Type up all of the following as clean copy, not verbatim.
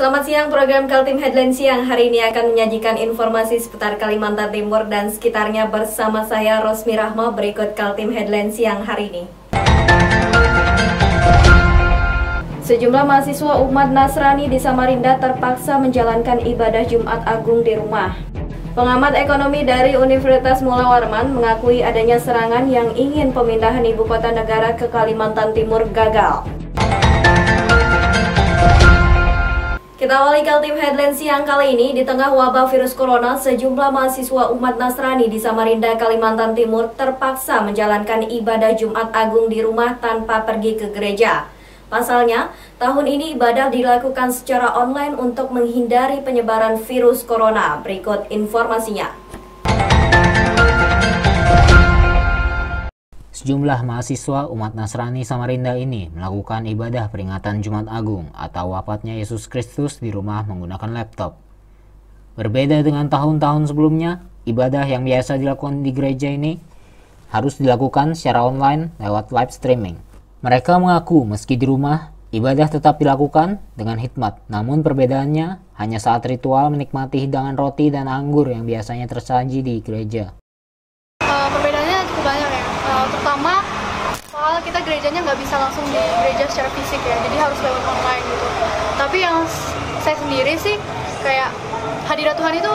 Selamat siang, program Kaltim Headline Siang hari ini akan menyajikan informasi seputar Kalimantan Timur dan sekitarnya bersama saya Rosmi Rahma. Berikut Kaltim Headline Siang hari ini. Sejumlah mahasiswa umat Nasrani di Samarinda terpaksa menjalankan ibadah Jumat Agung di rumah. Pengamat ekonomi dari Universitas Mula Warman mengakui adanya serangan yang ingin pemindahan ibu kota negara ke Kalimantan Timur gagal. Kita awali Kaltim Headline Siang kali ini. Di tengah wabah virus corona, sejumlah mahasiswa umat Nasrani di Samarinda, Kalimantan Timur terpaksa menjalankan ibadah Jumat Agung di rumah tanpa pergi ke gereja. Pasalnya, tahun ini ibadah dilakukan secara online untuk menghindari penyebaran virus corona. Berikut informasinya. Sejumlah mahasiswa umat Nasrani Samarinda ini melakukan ibadah peringatan Jumat Agung atau wafatnya Yesus Kristus di rumah menggunakan laptop. Berbeda dengan tahun-tahun sebelumnya, ibadah yang biasa dilakukan di gereja ini harus dilakukan secara online lewat live streaming. Mereka mengaku meski di rumah, ibadah tetap dilakukan dengan hikmat, namun perbedaannya hanya saat ritual menikmati hidangan roti dan anggur yang biasanya tersaji di gereja. Perbedaannya cukup banyak ya. Terutama soal kita gerejanya nggak bisa langsung di gereja secara fisik ya, jadi harus lewat online gitu. Tapi yang saya sendiri sih kayak hadirat Tuhan itu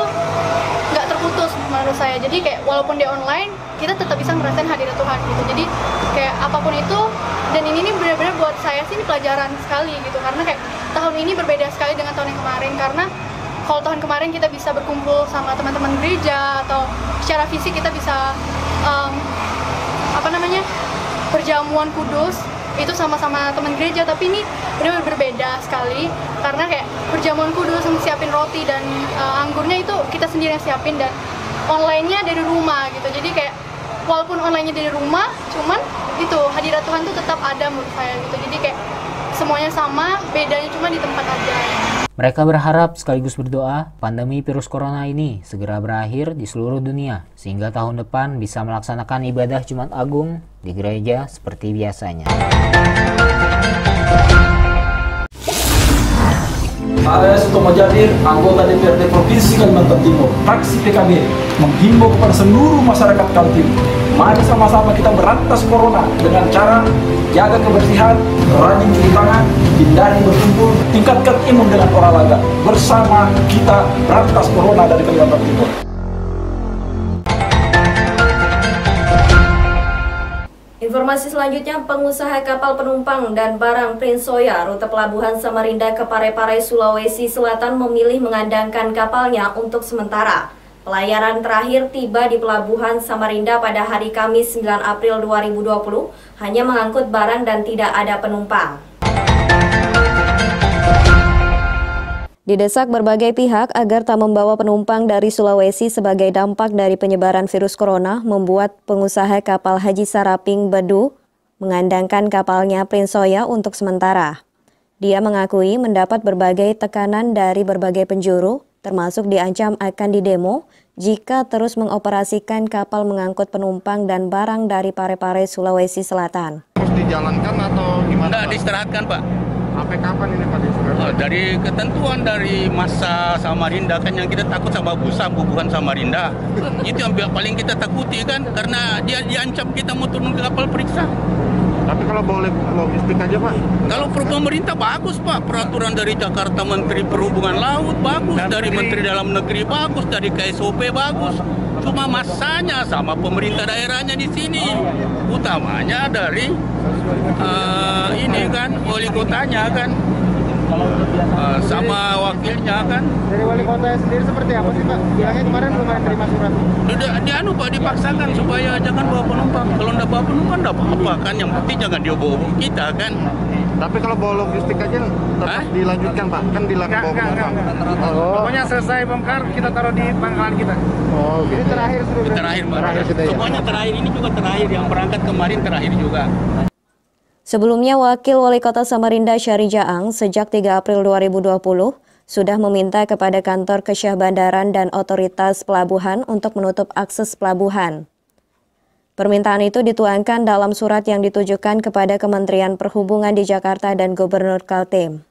nggak terputus menurut saya. Jadi kayak walaupun di online kita tetap bisa ngerasain hadirat Tuhan gitu. Jadi kayak apapun itu, dan ini benar-benar buat saya sih ini pelajaran sekali gitu, karena kayak tahun ini berbeda sekali dengan tahun yang kemarin. Karena kalau tahun kemarin kita bisa berkumpul sama teman-teman gereja atau secara fisik kita bisa perjamuan kudus itu sama-sama teman gereja, tapi ini benar-benar berbeda sekali karena kayak perjamuan kudus siapin roti dan anggurnya itu kita sendiri yang siapin, dan online-nya dari rumah gitu. Jadi kayak walaupun online-nya dari rumah, cuman itu hadirat Tuhan tuh tetap ada menurut saya gitu. Jadi kayak semuanya sama, bedanya cuma di tempat aja. Mereka berharap sekaligus berdoa pandemi virus corona ini segera berakhir di seluruh dunia, sehingga tahun depan bisa melaksanakan ibadah Jumat Agung di gereja seperti biasanya. Saya Suto Mojadir, anggota DPRD Provinsi Kalimantan Timur, fraksi PKB, menghimbau kepada seluruh masyarakat Kaltim. Mari sama-sama kita berantas corona dengan cara jaga kebersihan, rajin cuci tangan, hindari berkumpul, tingkatkan imun dengan olahraga. Bersama kita berantas corona dari Kalimantan Timur. Informasi selanjutnya, pengusaha kapal penumpang dan barang Prince Soya rute pelabuhan Samarinda ke Parepare, Sulawesi Selatan memilih mengandangkan kapalnya untuk sementara. Pelayaran terakhir tiba di pelabuhan Samarinda pada hari Kamis 9 April 2020, hanya mengangkut barang dan tidak ada penumpang. Didesak berbagai pihak agar tak membawa penumpang dari Sulawesi sebagai dampak dari penyebaran virus corona, membuat pengusaha kapal Haji Saraping Bedu mengandangkan kapalnya Prince Soya untuk sementara. Dia mengakui mendapat berbagai tekanan dari berbagai penjuru, termasuk diancam akan didemo jika terus mengoperasikan kapal mengangkut penumpang dan barang dari Parepare, Sulawesi Selatan. Harus dijalankan atau gimana? Nggak, diistirahatkan, Pak. Sampai kapan ini Pak diistirahatkan? Dari ketentuan dari masa Samarinda kan, yang kita takut sama bubuhan Samarinda. Itu yang paling kita takuti kan, karena dia diancam kita mau turun ke kapal periksa. Tapi kalau boleh logistik aja Pak? Kalau pemerintah bagus Pak, peraturan dari Jakarta Menteri Perhubungan Laut bagus, dari Menteri Dalam Negeri bagus, dari KSOP bagus. Cuma masanya sama pemerintah daerahnya di sini, utamanya dari ini kan wali kotanya kan, sama wakilnya kan. Dari wali kota sendiri seperti apa sih Pak? Bilangnya kemarin belum ada terima surat. Pak, dipaksakan supaya jangan bawa penumpang. Kalau nggak bawa penumpang nggak apa-apa kan, yang penting jangan dibawa kita kan. Tapi kalau bawa logistik aja tetap dilanjutkan Pak, kan dilakukan bawa penumpang. Pokoknya selesai bongkar kita taruh di pangkalan kita. Oh, gitu. Ini terakhir sudah. Terakhir Pak. Semuanya terakhir, ini juga terakhir, yang berangkat kemarin terakhir juga. Sebelumnya, Wakil Wali Kota Samarinda Syari Jaang sejak 3 April 2020 sudah meminta kepada kantor Kesyah Bandaran dan otoritas pelabuhan untuk menutup akses pelabuhan. Permintaan itu dituangkan dalam surat yang ditujukan kepada Kementerian Perhubungan di Jakarta dan Gubernur Kaltim.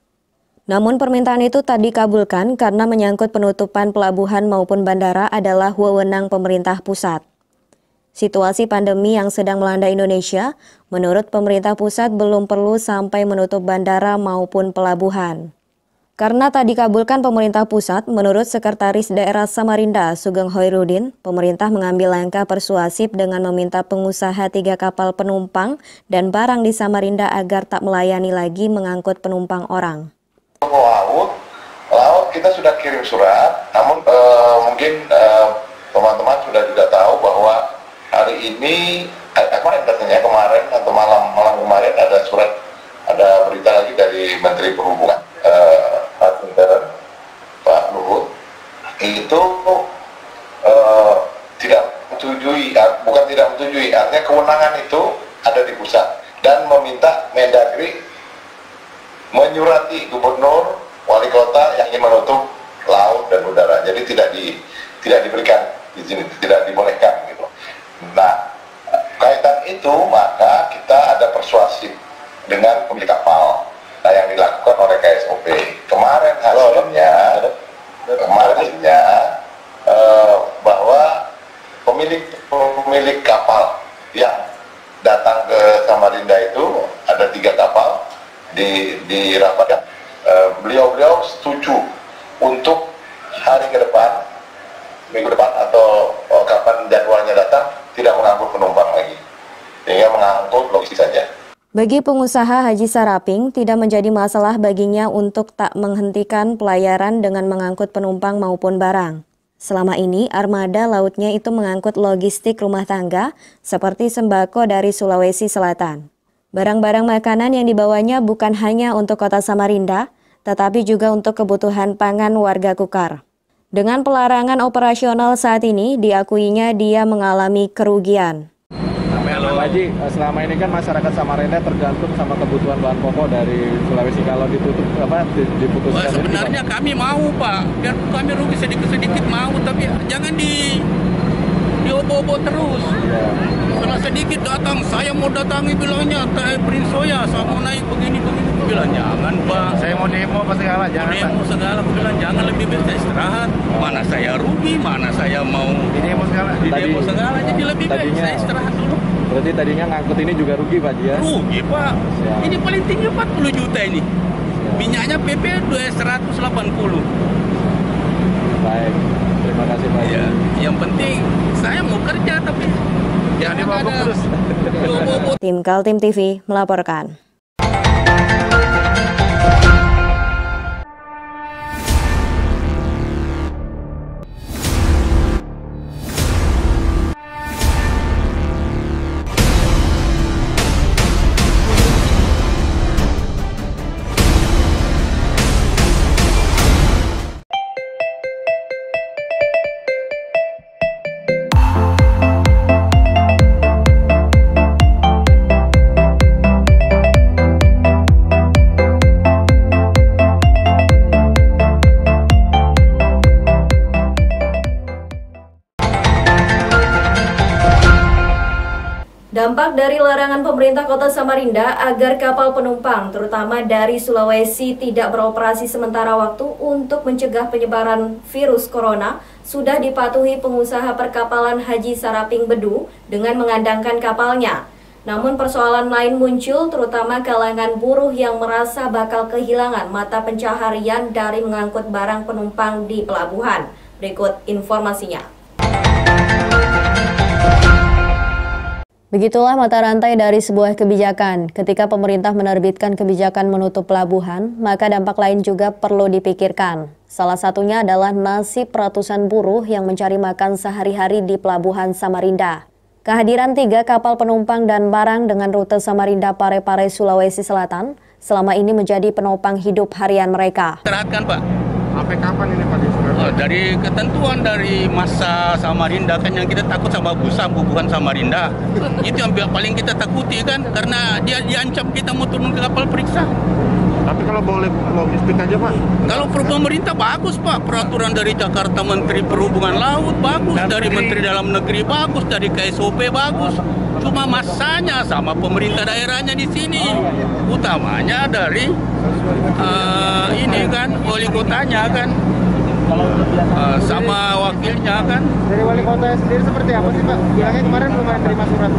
Namun permintaan itu tak dikabulkan karena menyangkut penutupan pelabuhan maupun bandara adalah wewenang pemerintah pusat. Situasi pandemi yang sedang melanda Indonesia, menurut pemerintah pusat belum perlu sampai menutup bandara maupun pelabuhan. Karena tak dikabulkan pemerintah pusat, menurut Sekretaris Daerah Samarinda, Sugeng Hoirudin, pemerintah mengambil langkah persuasif dengan meminta pengusaha 3 kapal penumpang dan barang di Samarinda agar tak melayani lagi mengangkut penumpang orang. Laut kita sudah kirim surat, namun mungkin teman-teman sudah juga tahu bahwa hari ini, kemarin atau malam kemarin ada surat, ada berita lagi dari Menteri Perhubungan, Pak Luhut, itu tidak menyetujui, bukan tidak menyetujui, artinya kewenangan itu ada di pusat dan meminta Mendagri menyurati gubernur, wali kota yang ingin menutup laut dan udara. Jadi tidak diberikan izin, tidak dibolehkan gitu. Nah, kaitan itu maka kita ada persuasif dengan pemilik kapal. Nah, yang dilakukan oleh KSOP. Kemarin hasilnya bahwa pemilik kapal yang datang ke Samarinda itu ada 3 kapal di rapat. Beliau setuju untuk hari ke depan, minggu depan atau kapan jadwalnya datang, tidak mengangkut penumpang lagi, sehingga mengangkut logistik saja. Bagi pengusaha Haji Saraping, tidak menjadi masalah baginya untuk tak menghentikan pelayaran dengan mengangkut penumpang maupun barang. Selama ini, armada lautnya itu mengangkut logistik rumah tangga seperti sembako dari Sulawesi Selatan. Barang-barang makanan yang dibawanya bukan hanya untuk kota Samarinda, tetapi juga untuk kebutuhan pangan warga Kukar. Dengan pelarangan operasional saat ini, diakuinya dia mengalami kerugian. Haji, selama ini kan masyarakat Samarinda tergantung sama kebutuhan bahan pokok dari Sulawesi. Kalau ditutup diputuskan. Sebenarnya kami mau, Pak, biar kami rugi sedikit-sedikit mau, tapi jangan diobo-obo terus. Ya. Setelah sedikit datang, saya mau datangi bilangnya, Prince Soya, saya mau naik begini. Bilang jangan, Pak. Saya mau demo apa segala, jangan. Demo segala, aku bilang jangan, lebih baik saya istirahat. Mana saya rugi, mana saya mau demo segala. Jadi lebih baik saya istirahat dulu. Berarti tadinya ngangkut ini juga rugi, Pak, ya? Rugi, Pak. Siap. Ini paling tinggi 40 juta ini. Siap. Minyaknya PP 180. Baik, terima kasih, Pak. Ya, yang penting saya mau kerja, tapi jangan dibawa terus. Tim Kaltim TV melaporkan. Dampak dari larangan pemerintah kota Samarinda agar kapal penumpang, terutama dari Sulawesi, tidak beroperasi sementara waktu untuk mencegah penyebaran virus corona, sudah dipatuhi pengusaha perkapalan Haji Saraping Bedu dengan mengandangkan kapalnya. Namun persoalan lain muncul, terutama kalangan buruh yang merasa bakal kehilangan mata pencaharian dari mengangkut barang penumpang di pelabuhan. Berikut informasinya. Begitulah mata rantai dari sebuah kebijakan. Ketika pemerintah menerbitkan kebijakan menutup pelabuhan, maka dampak lain juga perlu dipikirkan. Salah satunya adalah nasib ratusan buruh yang mencari makan sehari-hari di pelabuhan Samarinda. Kehadiran 3 kapal penumpang dan barang dengan rute Samarinda Parepare Sulawesi Selatan selama ini menjadi penopang hidup harian mereka. Terahkan, Pak. Sampai kapan ini, Pak? Dari ketentuan dari masa Samarinda, kan yang kita takut sama bubuhan Samarinda. Itu yang paling kita takuti kan, karena dia diancam kita mau turun ke kapal periksa. Tapi kalau boleh logistik aja, Pak? Kalau pemerintah bagus, Pak. Peraturan dari Jakarta Menteri Perhubungan Laut bagus, dari Menteri Dalam Negeri bagus, dari KSOP bagus. Cuma masanya sama pemerintah daerahnya di sini. Utamanya dari Ini kan wali kotanya kan, sama wakilnya kan. Dari wali kota sendiri seperti apa sih Pak? Bilangnya kemarin belum ada terima surat.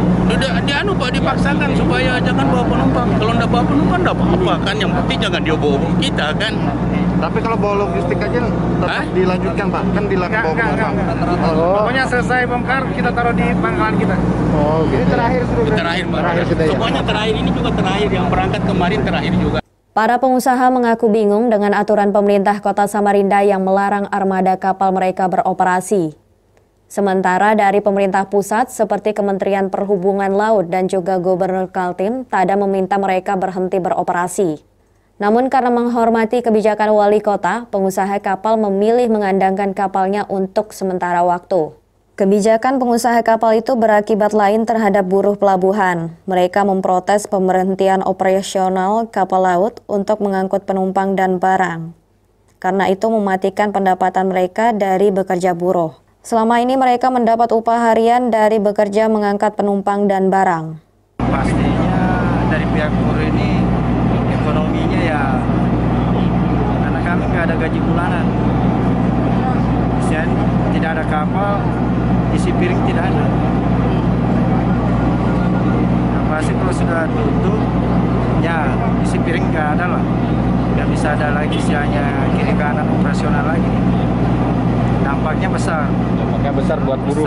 Pak dipaksakan supaya jangan bawa penumpang. Kalau nggak bawa penumpang nggak apa-apa kan. Yang penting jangan dia bawa kita kan. Tapi kalau bawa logistik aja tetap dilanjutkan Pak? Kan dilarang bawa penumpang. Pokoknya selesai bongkar kita taruh di pangkalan kita. Oh gitu. Ini terakhir sudah. Terakhir Pak. Sudah, ya? Pokoknya terakhir ini juga terakhir. Yang berangkat kemarin terakhir juga. Para pengusaha mengaku bingung dengan aturan pemerintah Kota Samarinda yang melarang armada kapal mereka beroperasi. Sementara dari pemerintah pusat seperti Kementerian Perhubungan Laut dan juga Gubernur Kaltim tak ada meminta mereka berhenti beroperasi. Namun karena menghormati kebijakan wali kota, pengusaha kapal memilih mengandangkan kapalnya untuk sementara waktu. Kebijakan pengusaha kapal itu berakibat lain terhadap buruh pelabuhan. Mereka memprotes pemberhentian operasional kapal laut untuk mengangkut penumpang dan barang. Karena itu mematikan pendapatan mereka dari bekerja buruh. Selama ini mereka mendapat upah harian dari bekerja mengangkat penumpang dan barang. Pastinya dari pihak buruh ini ekonominya ya karena kami nggak ada gaji bulanan. Dan tidak ada kapal, isi piring tidak ada. Nah, pasti kalau sudah tutup, ya isi piring nggak ada lah. Nggak bisa ada lagi hanya kiri kanan operasional lagi. Dampaknya besar. Dampaknya besar buat buruh.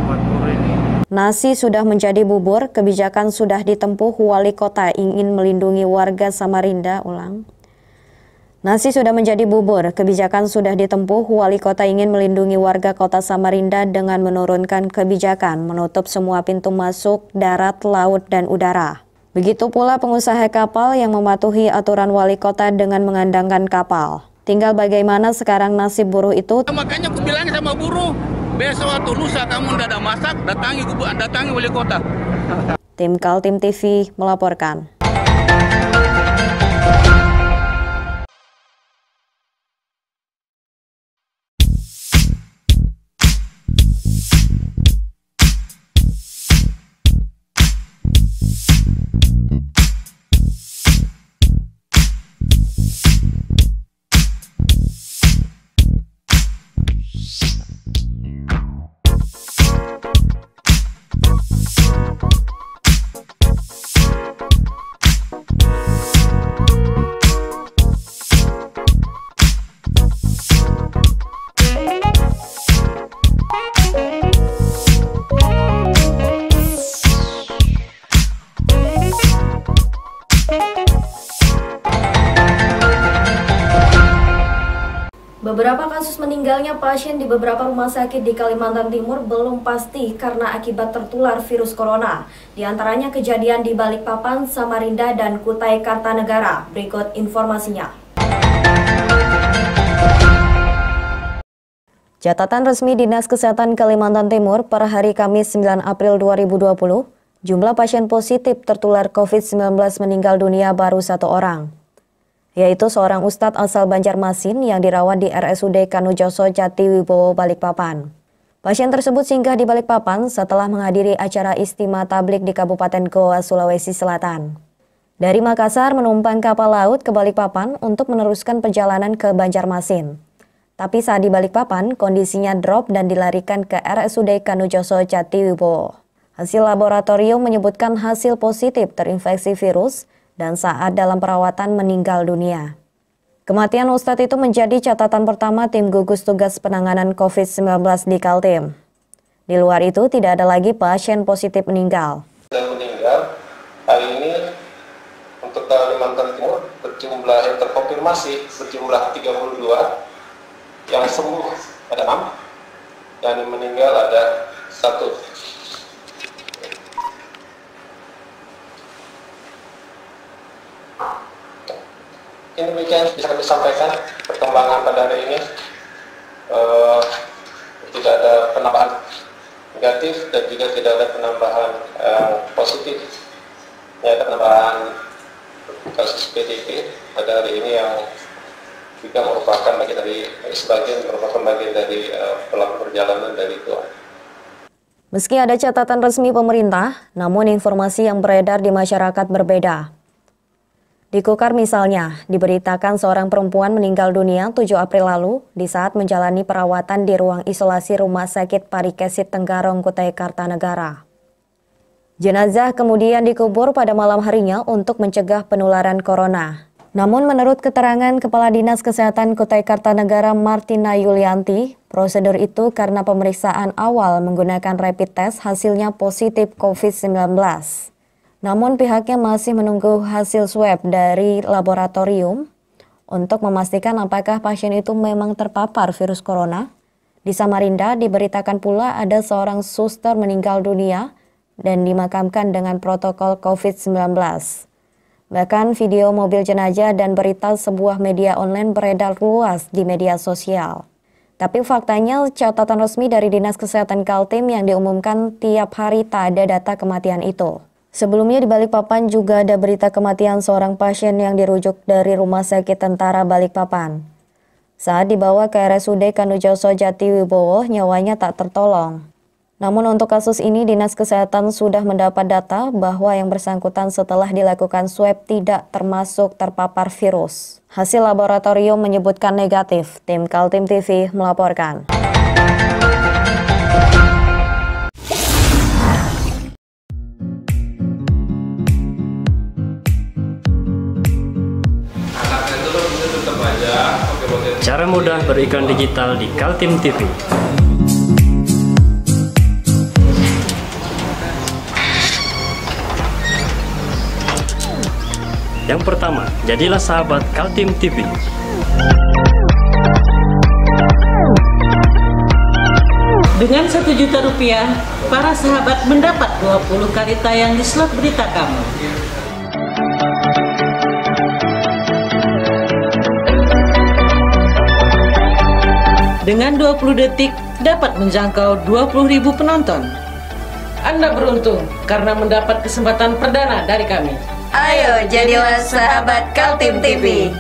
Buat buruh ini. Nasi sudah menjadi bubur, kebijakan sudah ditempuh wali kota ingin melindungi warga Samarinda. Nasi sudah menjadi bubur, kebijakan sudah ditempuh wali kota ingin melindungi warga kota Samarinda dengan menurunkan kebijakan, menutup semua pintu masuk darat, laut, dan udara. Begitu pula pengusaha kapal yang mematuhi aturan wali kota dengan mengandangkan kapal. Tinggal bagaimana sekarang nasib buruh itu. Makanya aku bilang sama buruh, besok atau lusa kamu tidak ada masak, datangi wali kota. Tim Kaltim TV melaporkan. Beberapa kasus meninggalnya pasien di beberapa rumah sakit di Kalimantan Timur belum pasti karena akibat tertular virus corona. Di antaranya kejadian di Balikpapan, Samarinda, dan Kutai Kartanegara. Berikut informasinya. Catatan resmi Dinas Kesehatan Kalimantan Timur per hari Kamis 9 April 2020, jumlah pasien positif tertular COVID-19 meninggal dunia baru 1 orang. Yaitu seorang ustadz asal Banjarmasin yang dirawat di RSUD Kanujoso Jatiwibowo Balikpapan. Pasien tersebut singgah di Balikpapan setelah menghadiri acara istimewa tablik di Kabupaten Goa, Sulawesi Selatan. Dari Makassar menumpang kapal laut ke Balikpapan untuk meneruskan perjalanan ke Banjarmasin. Tapi saat di Balikpapan, kondisinya drop dan dilarikan ke RSUD Kanujoso Jatiwibowo. Hasil laboratorium menyebutkan hasil positif terinfeksi virus dan saat dalam perawatan meninggal dunia. Kematian Ustadz itu menjadi catatan pertama tim gugus tugas penanganan COVID-19 di Kaltim. Di luar itu tidak ada lagi pasien positif meninggal. Dan meninggal hari ini untuk Kalimantan Timur berjumlah yang terkonfirmasi berjumlah 32, yang sembuh ada 6, dan yang meninggal ada 1. Ini demikian bisa kami sampaikan perkembangan pada hari ini. Tidak ada penambahan negatif dan juga tidak ada penambahan positif. Ini ada penambahan kasus PDP pada hari ini yang juga merupakan bagian dari pelaku perjalanan dari Goa. Meski ada catatan resmi pemerintah, namun informasi yang beredar di masyarakat berbeda. Di Kukar misalnya, diberitakan seorang perempuan meninggal dunia 7 April lalu di saat menjalani perawatan di ruang isolasi Rumah Sakit Parikesit Tenggarong, Kutai Kartanegara. Jenazah kemudian dikubur pada malam harinya untuk mencegah penularan corona. Namun menurut keterangan Kepala Dinas Kesehatan Kutai Kartanegara Martina Yulianti, prosedur itu karena pemeriksaan awal menggunakan rapid test hasilnya positif COVID-19. Namun pihaknya masih menunggu hasil swab dari laboratorium untuk memastikan apakah pasien itu memang terpapar virus corona. Di Samarinda diberitakan pula ada seorang suster meninggal dunia dan dimakamkan dengan protokol COVID-19. Bahkan video mobil jenazah dan berita sebuah media online beredar luas di media sosial. Tapi faktanya catatan resmi dari Dinas Kesehatan Kaltim yang diumumkan tiap hari tak ada data kematian itu. Sebelumnya di Balikpapan juga ada berita kematian seorang pasien yang dirujuk dari Rumah Sakit Tentara Balikpapan. Saat dibawa ke RSUD Kanujoso Jatiwibowo, nyawanya tak tertolong. Namun untuk kasus ini Dinas Kesehatan sudah mendapat data bahwa yang bersangkutan setelah dilakukan swab tidak termasuk terpapar virus. Hasil laboratorium menyebutkan negatif. Tim Kaltim TV melaporkan. Cara mudah beriklan digital di Kaltim TV. Yang pertama, jadilah sahabat Kaltim TV. Dengan Rp1 juta, para sahabat mendapat 20 kali tayang di slot berita kamu. Dengan 20 detik dapat menjangkau 20.000 penonton. Anda beruntung karena mendapat kesempatan perdana dari kami. Ayo jadilah sahabat Kaltim TV.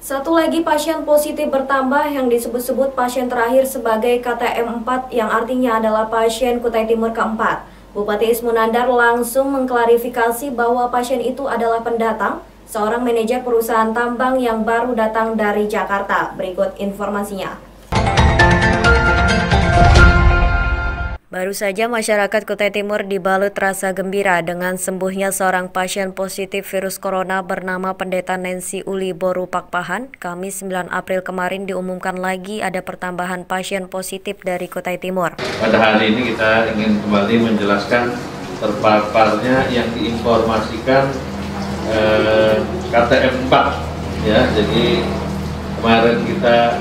Satu lagi pasien positif bertambah yang disebut-sebut pasien terakhir sebagai KTM4 yang artinya adalah pasien Kutai Timur keempat. Bupati Ismunandar langsung mengklarifikasi bahwa pasien itu adalah pendatang, seorang manajer perusahaan tambang yang baru datang dari Jakarta. Berikut informasinya. Baru saja masyarakat Kutai Timur dibalut rasa gembira dengan sembuhnya seorang pasien positif virus corona bernama Pendeta Nancy Uli Boru Pakpahan. Kamis 9 April kemarin diumumkan lagi ada pertambahan pasien positif dari Kutai Timur. Pada hari ini kita ingin kembali menjelaskan terpaparnya yang diinformasikan KTM 4 ya. Jadi kemarin kita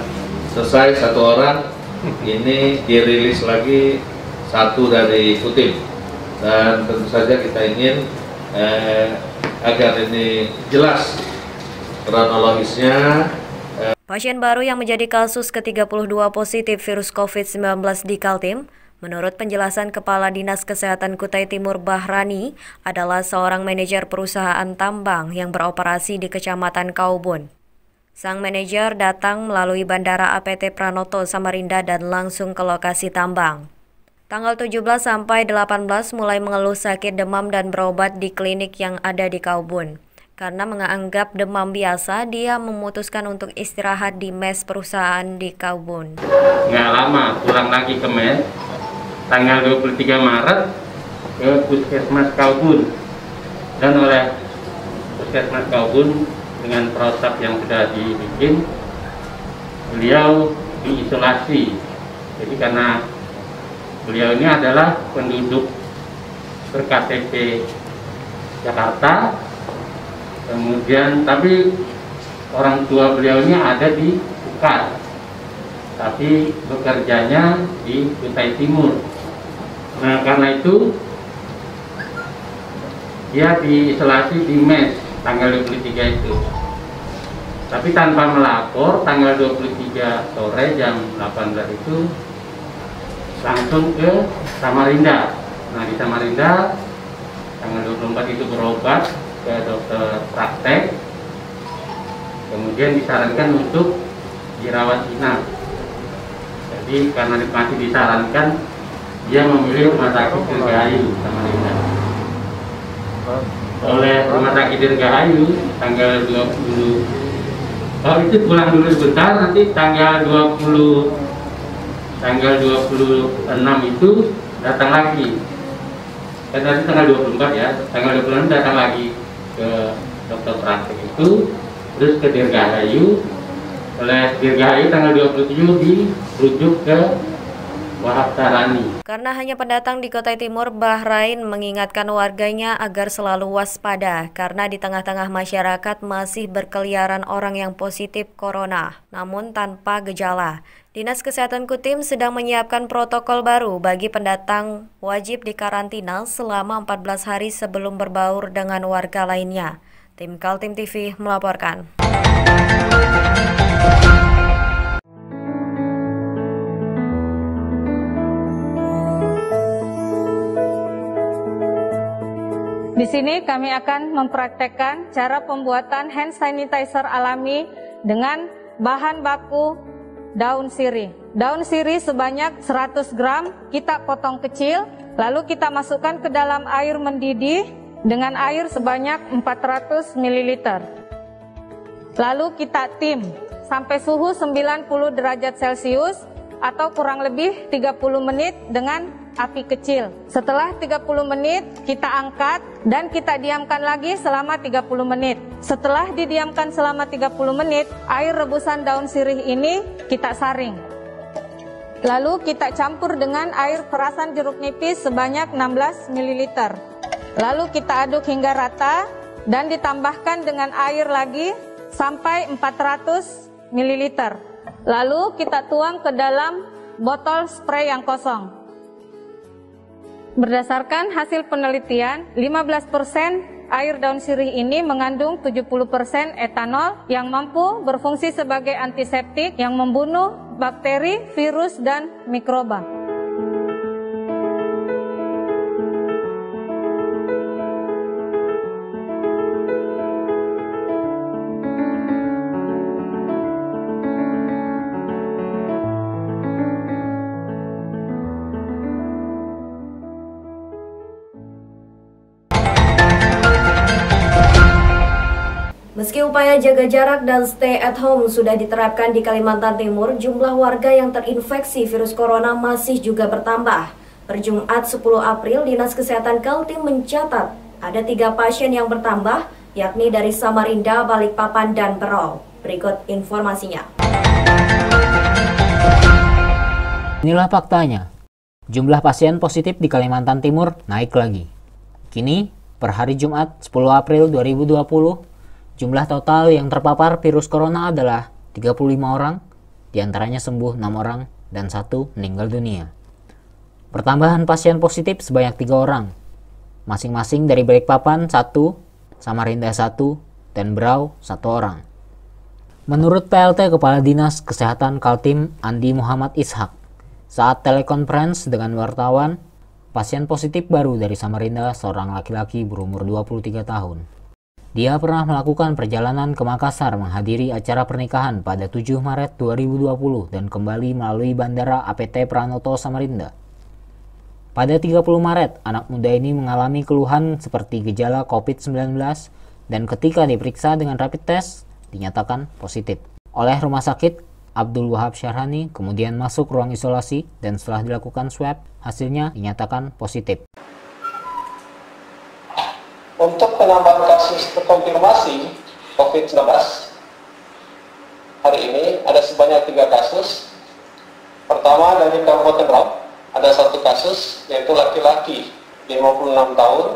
selesai 1 orang, ini dirilis lagi 1 dari Kutim, dan tentu saja kita ingin agar ini jelas kronologisnya. Pasien baru yang menjadi kasus ke-32 positif virus COVID-19 di Kaltim, menurut penjelasan Kepala Dinas Kesehatan Kutai Timur Bahrani, adalah seorang manajer perusahaan tambang yang beroperasi di Kecamatan Kaubun. Sang manajer datang melalui Bandara APT Pranoto Samarinda dan langsung ke lokasi tambang. Tanggal 17 sampai 18 mulai mengeluh sakit demam dan berobat di klinik yang ada di Kaubun. Karena menganggap demam biasa, dia memutuskan untuk istirahat di mes perusahaan di Kaubun. Nggak lama, pulang lagi ke mes, tanggal 23 Maret ke Puskesmas Kaubun. Dan oleh Puskesmas Kaubun dengan protap yang sudah dibikin, beliau diisolasi. Jadi karena beliau ini adalah penduduk ber-KTP Jakarta, kemudian tapi orang tua beliau ini ada di Kukar, tapi bekerjanya di Kutai Timur. Nah karena itu dia diisolasi di mes tanggal 23 itu, tapi tanpa melapor. Tanggal 23 sore jam 18 itu langsung ke Samarinda. Nah di Samarinda tanggal 24 itu berobat ke dokter praktek, kemudian disarankan untuk dirawat inap. Jadi karena masih disarankan, dia memilih rumah sakit Dirgahayu Samarinda. oleh Rumah Sakit Dirgahayu tanggal 20. Oh itu pulang dulu sebentar, nanti tanggal 26 itu datang lagi. Kan tadi tanggal 24 ya, tanggal 26 datang lagi ke dokter praktek itu, terus ke Dirgahayu. Oleh Dirgahayu tanggal 27 dirujuk ke Wahab Tarani. Karena hanya pendatang di Kutai Timur, Bahrain mengingatkan warganya agar selalu waspada karena di tengah-tengah masyarakat masih berkeliaran orang yang positif corona, namun tanpa gejala. Dinas Kesehatan Kutim sedang menyiapkan protokol baru bagi pendatang wajib dikarantina selama 14 hari sebelum berbaur dengan warga lainnya. Tim Kaltim TV melaporkan. Di sini kami akan mempraktekkan cara pembuatan hand sanitizer alami dengan bahan baku daun sirih. Daun sirih sebanyak 100 gram kita potong kecil, lalu kita masukkan ke dalam air mendidih dengan air sebanyak 400 ml. Lalu kita tim sampai suhu 90 derajat Celcius atau kurang lebih 30 menit dengan api kecil. Setelah 30 menit kita angkat dan kita diamkan lagi selama 30 menit. Setelah didiamkan selama 30 menit, air rebusan daun sirih ini kita saring. Lalu kita campur dengan air perasan jeruk nipis sebanyak 16 ml. Lalu kita aduk hingga rata dan ditambahkan dengan air lagi sampai 400 ml. Lalu kita tuang ke dalam botol spray yang kosong. Berdasarkan hasil penelitian, 15% air daun sirih ini mengandung 70% etanol yang mampu berfungsi sebagai antiseptik yang membunuh bakteri, virus, dan mikroba. Meski upaya jaga jarak dan stay at home sudah diterapkan di Kalimantan Timur, jumlah warga yang terinfeksi virus corona masih juga bertambah. Per Jumat 10 April, Dinas Kesehatan Kaltim mencatat ada 3 pasien yang bertambah, yakni dari Samarinda, Balikpapan, dan Berau. Berikut informasinya. Inilah faktanya. Jumlah pasien positif di Kalimantan Timur naik lagi. Kini, per hari Jumat 10 April 2020, jumlah total yang terpapar virus corona adalah 35 orang, diantaranya sembuh 6 orang, dan 1 meninggal dunia. Pertambahan pasien positif sebanyak 3 orang, masing-masing dari Balikpapan 1, Samarinda 1, dan Berau 1 orang. Menurut PLT Kepala Dinas Kesehatan Kaltim Andi Muhammad Ishak, saat telekonferensi dengan wartawan, pasien positif baru dari Samarinda seorang laki-laki berumur 23 tahun. Dia pernah melakukan perjalanan ke Makassar menghadiri acara pernikahan pada 7 Maret 2020 dan kembali melalui Bandara APT Pranoto Samarinda. Pada 30 Maret, anak muda ini mengalami keluhan seperti gejala COVID-19 dan ketika diperiksa dengan rapid test, dinyatakan positif. Oleh Rumah Sakit Abdul Wahab Syarhani kemudian masuk ruang isolasi dan setelah dilakukan swab, hasilnya dinyatakan positif. Untuk penambahan kasus terkonfirmasi COVID-19, hari ini ada sebanyak 3 kasus. Pertama dari Kabupaten Berau, ada 1 kasus, yaitu laki-laki 56 tahun.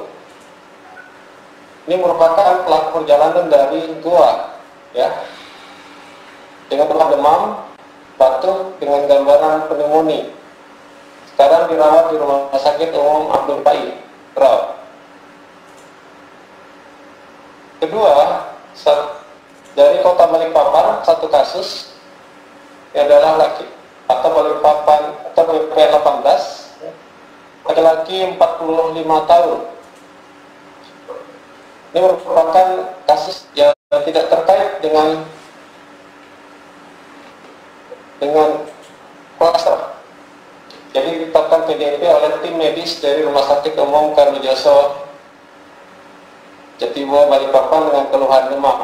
Ini merupakan pelaku perjalanan dari Goa, ya, dengan demam, batuk, dengan gambaran pneumonia. Sekarang dirawat di Rumah Sakit Umum Abdul Pai, Berau. Kedua, dari Kota Balikpapan 1 kasus, yang adalah laki atau Balikpapan atau BP 18, laki-laki 45 tahun. Ini merupakan kasus yang tidak terkait dengan kluster. Jadi ditetapkan PDP oleh tim medis dari Rumah Sakit Umum Karnojoso Jatiboa, Balikpapan dengan keluhan demam.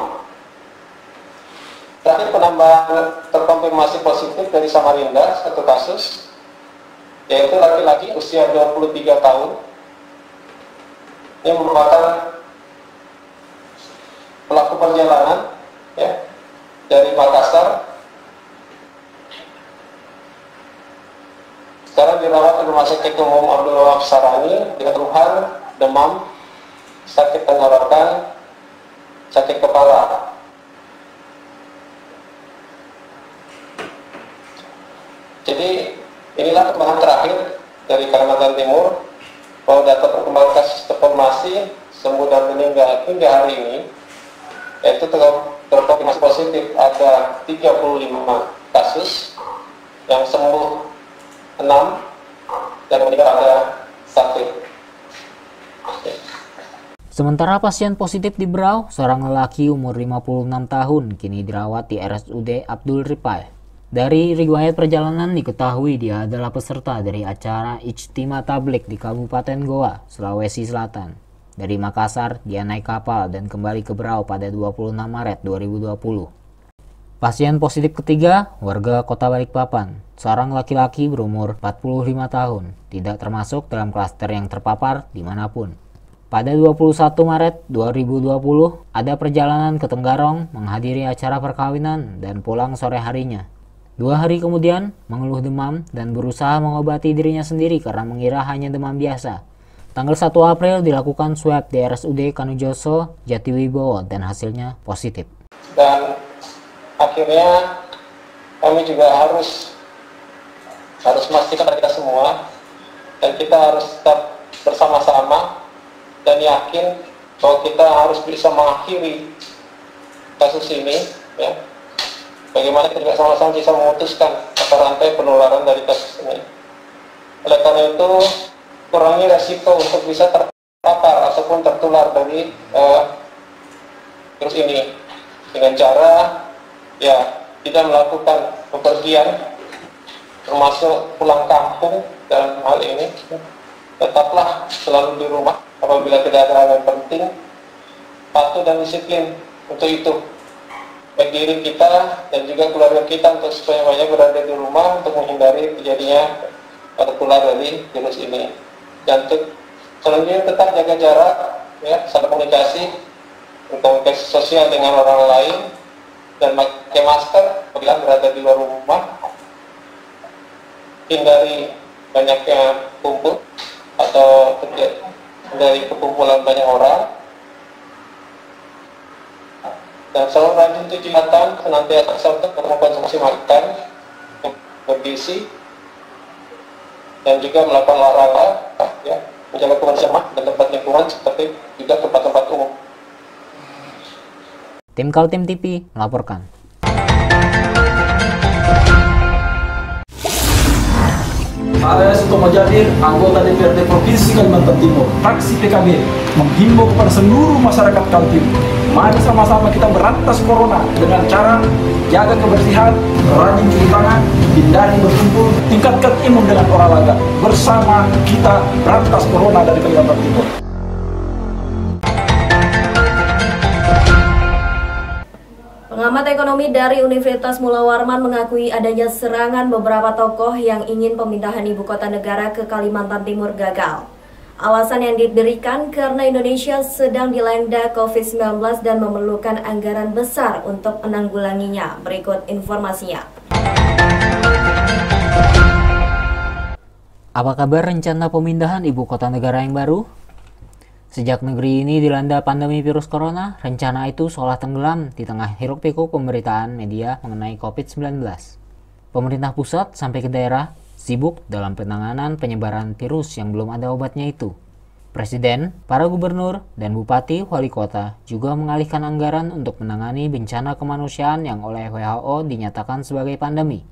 Terakhir penambahan terkonfirmasi positif dari Samarinda, 1 kasus, yaitu laki-laki usia 23 tahun. Ini merupakan pelaku perjalanan ya, dari Makassar. Sekarang dirawat di Rumah Sakit Umum Abdul Wahab Sarani dengan keluhan demam, sakit tenggorokan, sakit kepala. Jadi inilah perkembangan terakhir dari Kalimantan Timur bahwa data perkembangan kasus terkonfirmasi sembuh dan meninggal hingga hari ini yaitu terkonfirmasi positif ada 35 kasus, yang sembuh 6 dan meninggal ada 1. Sementara pasien positif di Berau, seorang lelaki umur 56 tahun kini dirawat di RSUD Abdul Ripai. Dari riwayat perjalanan diketahui dia adalah peserta dari acara Ijtima Tablik di Kabupaten Goa, Sulawesi Selatan. Dari Makassar, dia naik kapal dan kembali ke Berau pada 26 Maret 2020. Pasien positif ketiga, warga Kota Balikpapan, seorang laki-laki berumur 45 tahun, tidak termasuk dalam klaster yang terpapar dimanapun. Pada 21 Maret 2020, ada perjalanan ke Tenggarong menghadiri acara perkawinan dan pulang sore harinya. 2 hari kemudian, mengeluh demam dan berusaha mengobati dirinya sendiri karena mengira hanya demam biasa. Tanggal 1 April dilakukan swab di RSUD Kanujoso, Jatiwibowo dan hasilnya positif. Dan akhirnya kami juga harus memastikan kita semua dan kita harus tetap bersama-sama dan yakin bahwa kita harus bisa mengakhiri kasus ini ya. Bagaimana kita juga sama-sama bisa memutuskan mata rantai penularan dari kasus ini. Oleh karena itu, kurangi resiko untuk bisa terpapar ataupun tertular dari virus ini dengan cara ya tidak melakukan bepergian, termasuk pulang kampung dalam hal ini. Tetaplah selalu di rumah. Apabila tidak ada hal yang penting, patuh dan disiplin untuk itu. Baik diri kita dan juga keluarga kita untuk supaya banyak berada di rumah untuk menghindari terjadinya tertular dari virus ini. Dan selanjutnya tetap jaga jarak, ya, saling komunikasi, berkomunikasi sosial dengan orang lain, dan pakai masker apabila berada di luar rumah. Hindari banyaknya kumpul atau dari kekumpulan banyak orang, dan selalu rajin cuci tangan, senantiasa untuk mengkonsumsi makan yang bergizi dan juga melakukan olahraga ya, menjaga kebersihan dan tempat lingkungan seperti juga tempat-tempat umum. Tim Kaltim TV melaporkan. Saya Sutomo Jabir, anggota DPRD Provinsi Kalimantan Timur, fraksi PKB, menghimbau kepada seluruh masyarakat Kaltim, mari sama-sama kita berantas corona dengan cara jaga kebersihan, rajin cuci tangan, hindari berkumpul, tingkatkan imun dengan olahraga. Bersama kita berantas corona dari Kalimantan Timur. Pengamat ekonomi dari Universitas Mula Warman mengakui adanya serangan beberapa tokoh yang ingin pemindahan ibu kota negara ke Kalimantan Timur gagal. Alasan yang diberikan karena Indonesia sedang dilanda COVID-19 dan memerlukan anggaran besar untuk menanggulanginya. Berikut informasinya. Apa kabar rencana pemindahan ibu kota negara yang baru? Sejak negeri ini dilanda pandemi virus corona, rencana itu seolah tenggelam di tengah hiruk-pikuk pemberitaan media mengenai COVID-19. Pemerintah pusat sampai ke daerah sibuk dalam penanganan penyebaran virus yang belum ada obatnya itu. Presiden, para gubernur, dan bupati wali kota juga mengalihkan anggaran untuk menangani bencana kemanusiaan yang oleh WHO dinyatakan sebagai pandemi.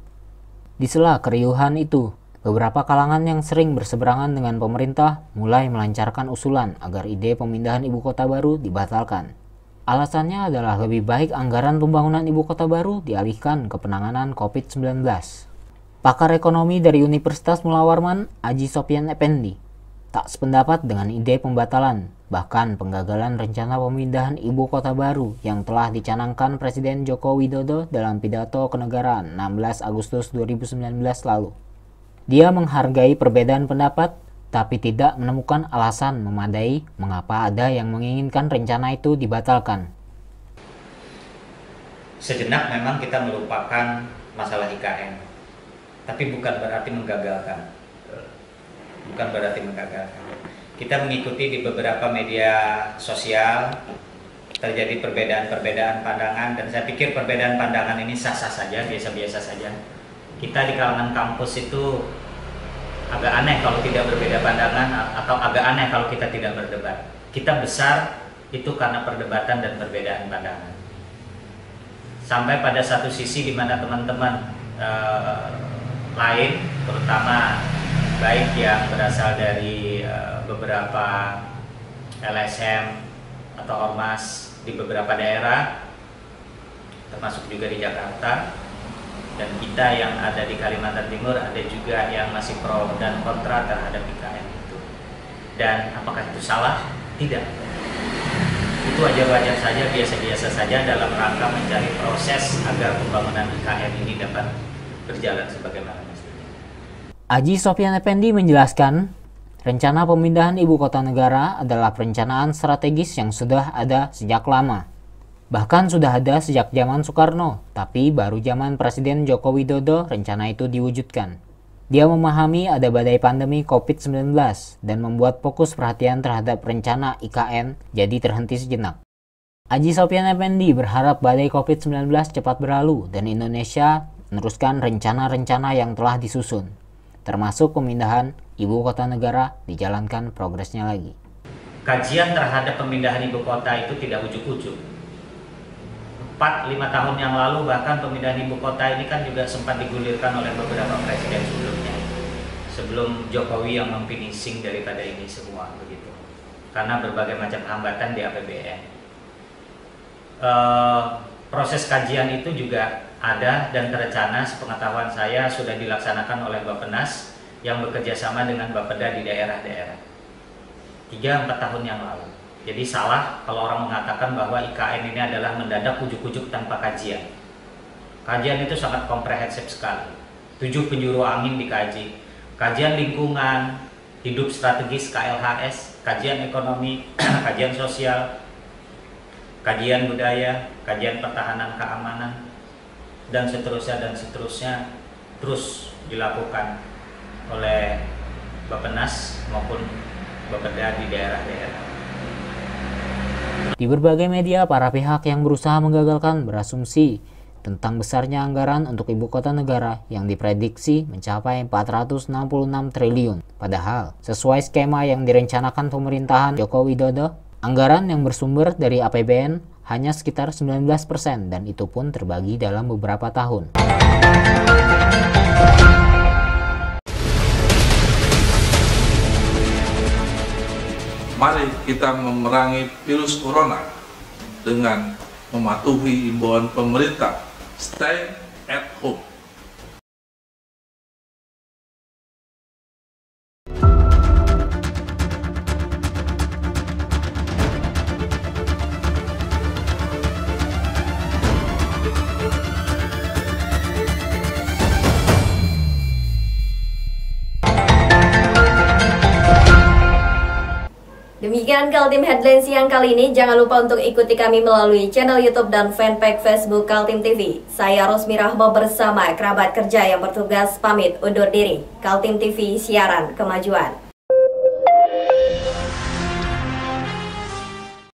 Di sela keriuhan itu, beberapa kalangan yang sering berseberangan dengan pemerintah mulai melancarkan usulan agar ide pemindahan ibu kota baru dibatalkan. Alasannya adalah lebih baik anggaran pembangunan ibu kota baru dialihkan ke penanganan COVID-19. Pakar ekonomi dari Universitas Mula Warman, Haji Sofyan Effendi, tak sependapat dengan ide pembatalan Bahkan penggagalan rencana pemindahan ibu kota baru yang telah dicanangkan Presiden Joko Widodo dalam pidato kenegaraan 16 Agustus 2019 lalu. Dia menghargai perbedaan pendapat, tapi tidak menemukan alasan memadai mengapa ada yang menginginkan rencana itu dibatalkan. Sejenak memang kita melupakan masalah IKN, tapi bukan berarti menggagalkan. Kita mengikuti di beberapa media sosial terjadi perbedaan-perbedaan pandangan, dan saya pikir perbedaan pandangan ini sah-sah saja, biasa-biasa saja. Kita di kalangan kampus itu agak aneh kalau tidak berbeda pandangan, atau agak aneh kalau kita tidak berdebat. Kita besar itu karena perdebatan dan perbedaan pandangan. Sampai pada satu sisi di mana teman-teman lain, terutama baik yang berasal dari beberapa LSM atau ormas di beberapa daerah, termasuk juga di Jakarta, dan kita yang ada di Kalimantan Timur, ada juga yang masih pro dan kontra terhadap IKN itu. Dan apakah itu salah? Tidak. Itu wajar-wajar saja, biasa-biasa saja dalam rangka mencari proses agar pembangunan IKN ini dapat berjalan sebagaimana mestinya. Aji Sofyan Effendi menjelaskan, rencana pemindahan ibu kota negara adalah perencanaan strategis yang sudah ada sejak lama. Bahkan sudah ada sejak zaman Soekarno, tapi baru zaman Presiden Joko Widodo rencana itu diwujudkan. Dia memahami ada badai pandemi COVID-19 dan membuat fokus perhatian terhadap rencana IKN jadi terhenti sejenak. Aji Sofyan Effendi berharap badai COVID-19 cepat berlalu dan Indonesia meneruskan rencana-rencana yang telah disusun, termasuk pemindahan ibu kota negara dijalankan progresnya lagi. Kajian terhadap pemindahan ibu kota itu tidak ujuk-ujuk. 4-5 tahun yang lalu bahkan pemindahan ibu kota ini kan juga sempat digulirkan oleh beberapa presiden sebelumnya. Sebelum Jokowi yang memfinishing daripada ini semua begitu. Karena berbagai macam hambatan di APBN. Proses kajian itu juga ada dan terencana, sepengetahuan saya sudah dilaksanakan oleh Bappenas yang bekerja sama dengan Bapeda di daerah-daerah 3-4 tahun yang lalu. Jadi salah kalau orang mengatakan bahwa IKN ini adalah mendadak ujuk-ujuk tanpa kajian. Kajian itu sangat komprehensif sekali. 7 penjuru angin dikaji. Kajian lingkungan, hidup strategis KLHS, kajian ekonomi, kajian sosial, kajian budaya, kajian pertahanan keamanan, dan seterusnya terus dilakukan oleh Bappenas maupun Bapeda di daerah-daerah. Di berbagai media, para pihak yang berusaha menggagalkan berasumsi tentang besarnya anggaran untuk ibu kota negara yang diprediksi mencapai 466 triliun. Padahal, sesuai skema yang direncanakan pemerintahan Joko Widodo, anggaran yang bersumber dari APBN hanya sekitar 19% dan itu pun terbagi dalam beberapa tahun. Mari kita memerangi virus corona dengan mematuhi imbauan pemerintah, stay at home. Demikian Kaltim Headline siang kali ini. Jangan lupa untuk ikuti kami melalui channel YouTube dan fanpage Facebook Kaltim TV. Saya Rosmi Rahma bersama kerabat kerja yang bertugas pamit undur diri. Kaltim TV, siaran kemajuan.